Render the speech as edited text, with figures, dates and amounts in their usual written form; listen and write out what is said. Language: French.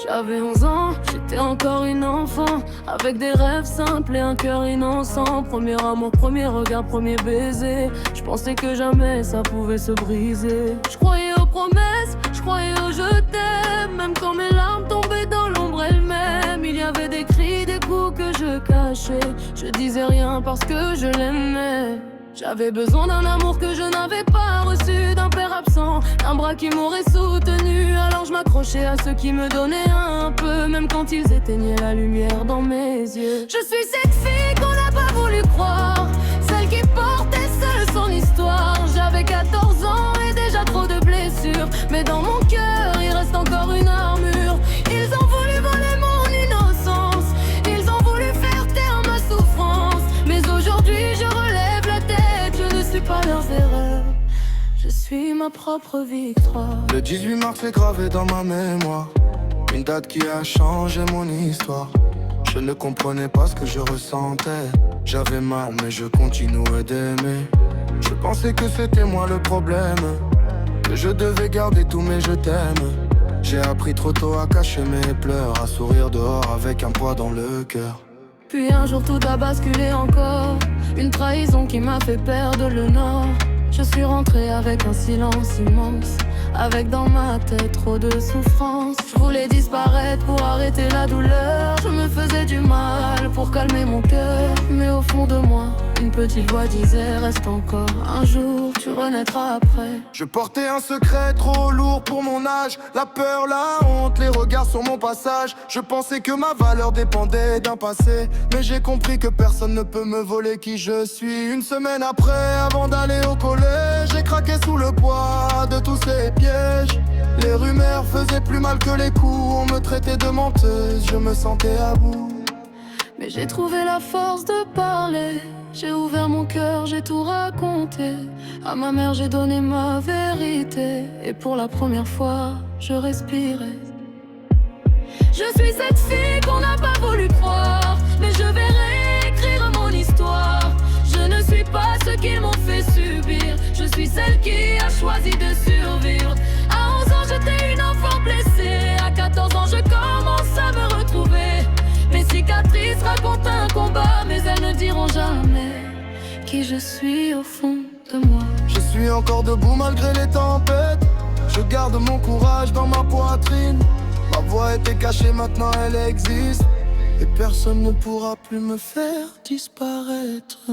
J'avais 11 ans, j'étais encore une enfant, avec des rêves simples et un cœur innocent. Premier amour, premier regard, premier baiser. Je pensais que jamais ça pouvait se briser. Je croyais aux promesses, je croyais au je t'aime. Même quand mes larmes tombaient dans l'ombre elle-même, il y avait des cris, des coups que je cachais. Je disais rien parce que je l'aimais. J'avais besoin d'un amour que je n'avais pas reçu, d'un père absent, d'un bras qui m'aurait soutenu. Alors je m'accrochais à ceux qui me donnaient un peu, même quand ils éteignaient la lumière dans mes yeux. Je suis cette fille qu'on n'a pas voulu croire, celle qui portait seule son histoire. J'avais 14 ans et déjà trop de blessures, mais dans mon cœur il reste encore une armure. Ils ont voulu voler mon innocence, ils ont voulu faire taire ma souffrance. Mais aujourd'hui je relève la tête, je ne suis pas leurs erreurs, je suis ma propre victoire. Le 18 mars est gravé dans ma mémoire, une date qui a changé mon histoire. Je ne comprenais pas ce que je ressentais, j'avais mal mais je continuais d'aimer. Je pensais que c'était moi le problème, que je devais garder tout mais je t'aime. J'ai appris trop tôt à cacher mes pleurs, à sourire dehors avec un poids dans le cœur. Puis un jour tout a basculé encore, une trahison qui m'a fait perdre le nord. Je suis rentrée avec un silence immense, avec dans ma tête trop de souffrance. Je voulais disparaître pour arrêter la douleur, je me faisais du mal pour calmer mon cœur. Mais au fond de moi, une petite voix disait reste encore, un jour tu renaîtras après. Je portais un secret trop lourd pour mon âge, la peur, la honte, les regards sur mon passage. Je pensais que ma valeur dépendait d'un passé, mais j'ai compris que personne ne peut me voler qui je suis. Une semaine après, avant d'aller au collège, j'ai craqué sous le poids de tous ces pièges. Les rumeurs faisaient plus mal que les coups, on me traitait de menteuse, je me sentais à bout. Mais j'ai trouvé la force de parler, j'ai ouvert mon cœur, j'ai tout raconté. À ma mère j'ai donné ma vérité, et pour la première fois, je respirais. Je suis cette fille qu'on n'a pas voulu croire, mais je vais réécrire mon histoire. Je ne suis pas ce qu'ils m'ont fait subir, je suis celle qui a choisi de survivre. À 11 ans j'étais une enfant blessée, à 14 ans je commence à me retrouver. Mes cicatrices racontent un combat, mais elles ne diront jamais qui je suis au fond de moi. Je suis encore debout malgré les tempêtes, je garde mon courage dans ma poitrine. Ma voix était cachée, maintenant elle existe, et personne ne pourra plus me faire disparaître.